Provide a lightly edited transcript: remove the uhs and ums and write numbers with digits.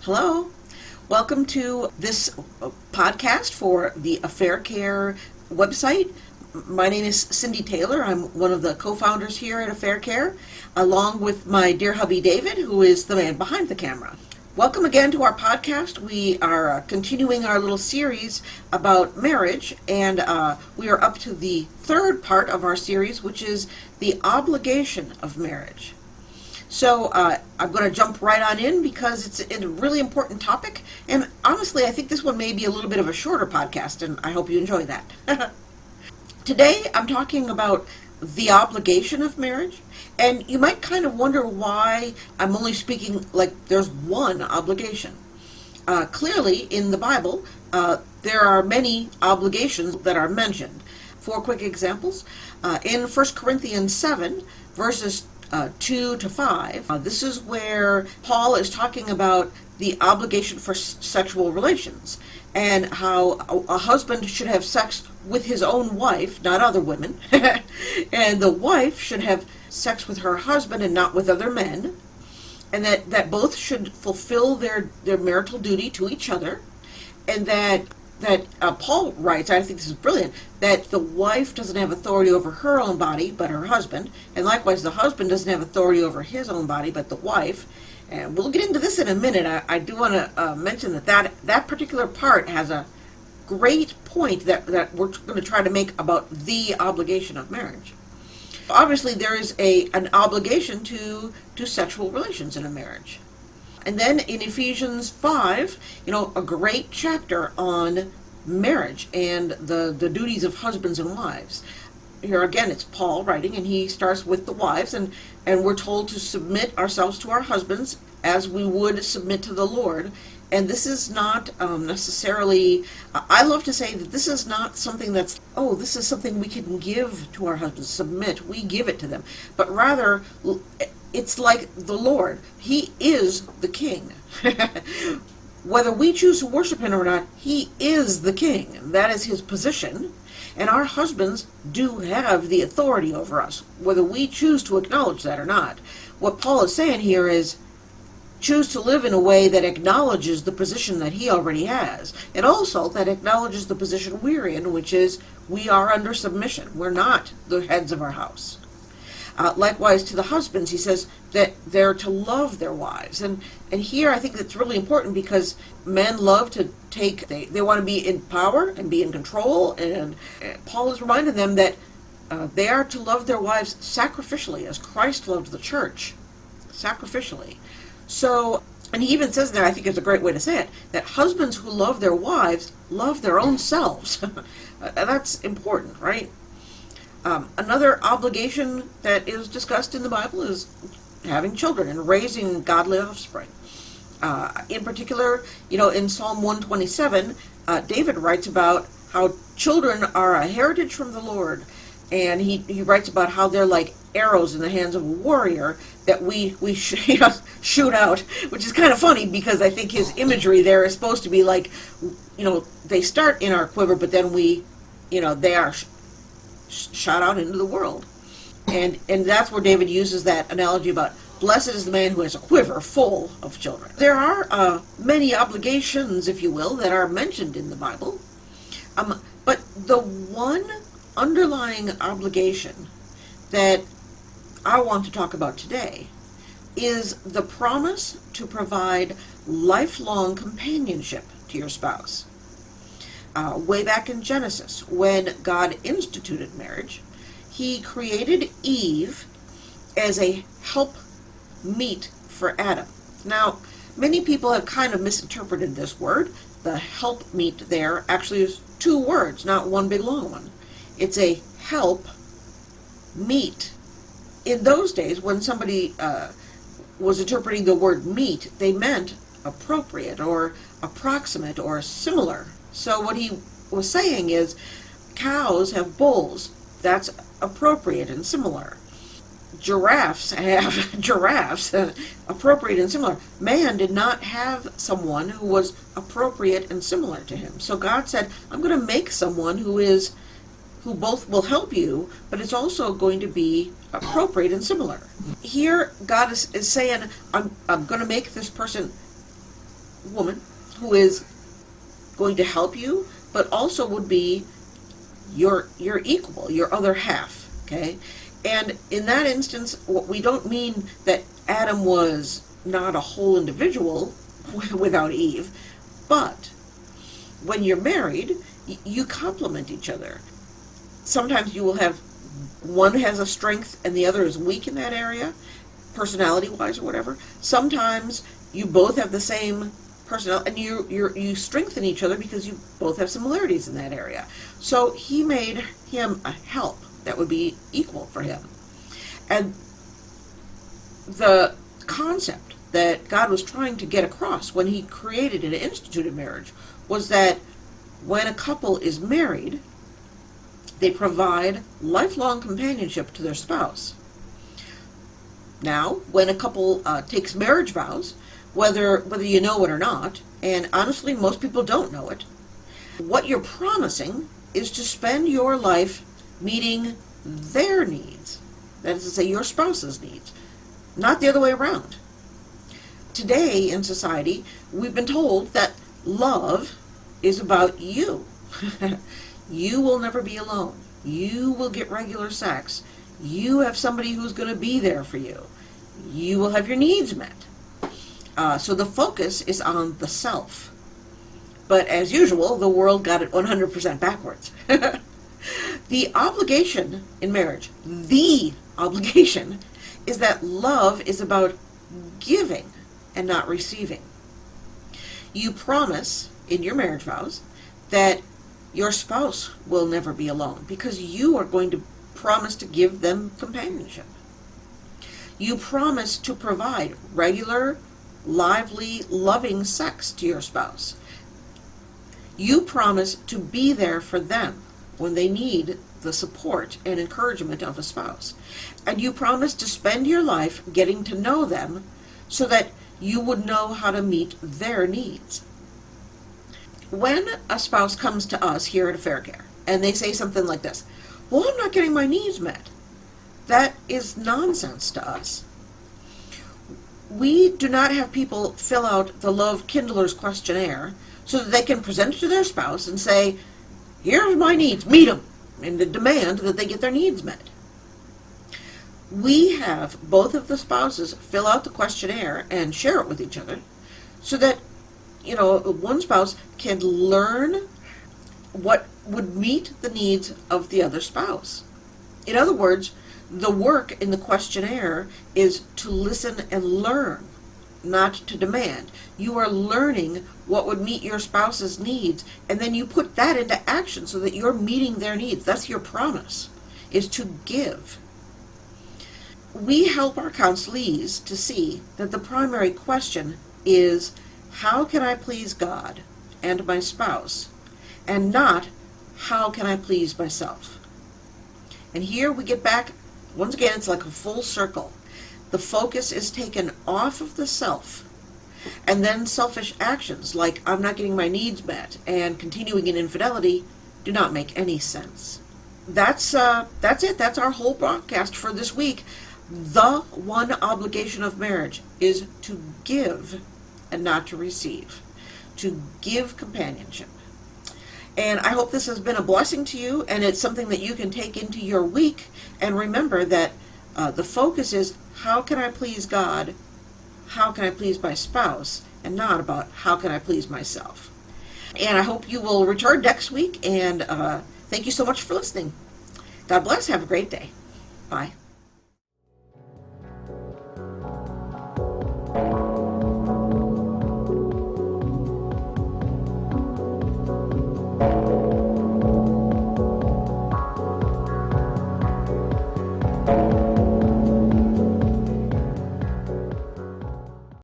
Hello, welcome to this podcast for the Affaircare website. My name is Cindy Taylor. I'm one of the co-founders here at Affaircare, along with my dear hubby David, who is the man behind the camera. Welcome again to our podcast. We are continuing our little series about marriage, and we are up to the third part of our series, which is the obligation of marriage. So I'm going to jump right on in because it's a really important topic, and honestly, I think this one may be a little bit of a shorter podcast, and I hope you enjoy that. Today, I'm talking about the obligation of marriage, and you might kind of wonder why I'm only speaking like there's one obligation. Clearly, in the Bible, there are many obligations that are mentioned. 4 quick examples. In 1 Corinthians 7, verses 2 to 5, this is where Paul is talking about the obligation for sexual relations and how a husband should have sex with his own wife, not other women, and the wife should have sex with her husband and not with other men, and that both should fulfill their marital duty to each other, and that Paul writes, I think this is brilliant, that the wife doesn't have authority over her own body, but her husband, and likewise the husband doesn't have authority over his own body, but the wife. And we'll get into this in a minute. I do want to mention that particular part has a great point that we're going to try to make about the obligation of marriage. Obviously, there is an obligation to sexual relations in a marriage. And then in Ephesians 5, a great chapter on marriage and the duties of husbands and wives. Here again, it's Paul writing, and he starts with the wives, and we're told to submit ourselves to our husbands as we would submit to the Lord. And this is not necessarily, I love to say that this is not something that's, this is something we can give to our husbands, submit, we give it to them. But rather, it's like the Lord. He is the king. Whether we choose to worship him or not, he is the king. That is his position. And our husbands do have the authority over us, whether we choose to acknowledge that or not. What Paul is saying here is, choose to live in a way that acknowledges the position that he already has, and also that acknowledges the position we're in, which is we are under submission. We're not the heads of our house. Likewise, to the husbands, he says that they're to love their wives. And here I think that's really important because men love to they want to be in power and be in control. And Paul is reminding them that they are to love their wives sacrificially, as Christ loved the church, sacrificially. So, and he even says there, I think it's a great way to say it, that husbands who love their wives love their own selves. That's important, right? Another obligation that is discussed in the Bible is having children and raising godly offspring. In particular, in Psalm 127, David writes about how children are a heritage from the Lord, and he writes about how they're like arrows in the hands of a warrior that we shoot out, which is kind of funny because I think his imagery there is supposed to be like, they start in our quiver, but then they are shot out into the world. And that's where David uses that analogy about blessed is the man who has a quiver full of children. There are many obligations, if you will, that are mentioned in the Bible. But the one underlying obligation that I want to talk about today is the promise to provide lifelong companionship to your spouse. Way back in Genesis, when God instituted marriage, he created Eve as a help meet for Adam. Now, many people have kind of misinterpreted this word. The help meet there actually is 2 words, not one big long one. It's a help meet. In those days, when somebody was interpreting the word meet, they meant appropriate or approximate or similar. So what he was saying is, cows have bulls. That's appropriate and similar. giraffes have giraffes, appropriate and similar. Man did not have someone who was appropriate and similar to him. So God said, I'm going to make someone who both will help you, but it's also going to be appropriate and similar. Here, God is saying, I'm going to make this woman, who is going to help you, but also would be your equal, your other half, okay? And in that instance, we don't mean that Adam was not a whole individual without Eve, but when you're married, you complement each other. Sometimes you will have one has a strength and the other is weak in that area, personality-wise or whatever. Sometimes you both have the same personality, and you strengthen each other because you both have similarities in that area. So he made him a help that would be equal for him. And the concept that God was trying to get across when he created and instituted marriage was that when a couple is married, they provide lifelong companionship to their spouse. Now, when a couple takes marriage vows, whether you know it or not, and honestly most people don't know it, what you're promising is to spend your life meeting their needs. That is to say, your spouse's needs, not the other way around. Today in society, we've been told that love is about you. You will never be alone. You will get regular sex. You have somebody who's going to be there for you. You will have your needs met. So the focus is on the self. But as usual, the world got it 100% backwards. The obligation in marriage, the obligation, is that love is about giving and not receiving. You promise in your marriage vows that your spouse will never be alone because you are going to promise to give them companionship. You promise to provide regular, lively, loving sex to your spouse. You promise to be there for them when they need the support and encouragement of a spouse. And you promise to spend your life getting to know them so that you would know how to meet their needs. When a spouse comes to us here at Affaircare and they say something like this, well, I'm not getting my needs met, that is nonsense to us. We do not have people fill out the Love Kindlers questionnaire so that they can present it to their spouse and say, here's my needs, meet them, and demand that they get their needs met. We have both of the spouses fill out the questionnaire and share it with each other so that, one spouse can learn what would meet the needs of the other spouse. In other words, the work in the questionnaire is to listen and learn, not to demand. You are learning what would meet your spouse's needs, and then you put that into action so that you're meeting their needs. That's your promise, is to give. We help our counselees to see that the primary question is, how can I please God and my spouse, and not how can I please myself? And here we get back, once again, it's like a full circle. The focus is taken off of the self, and then selfish actions like I'm not getting my needs met and continuing in infidelity do not make any sense. That's it. That's our whole broadcast for this week. The one obligation of marriage is to give and not to receive, to give companionship. And I hope this has been a blessing to you, and it's something that you can take into your week. And remember that the focus is, how can I please God? How can I please my spouse? And not about how can I please myself. And I hope you will return next week, and thank you so much for listening. God bless. Have a great day. Bye.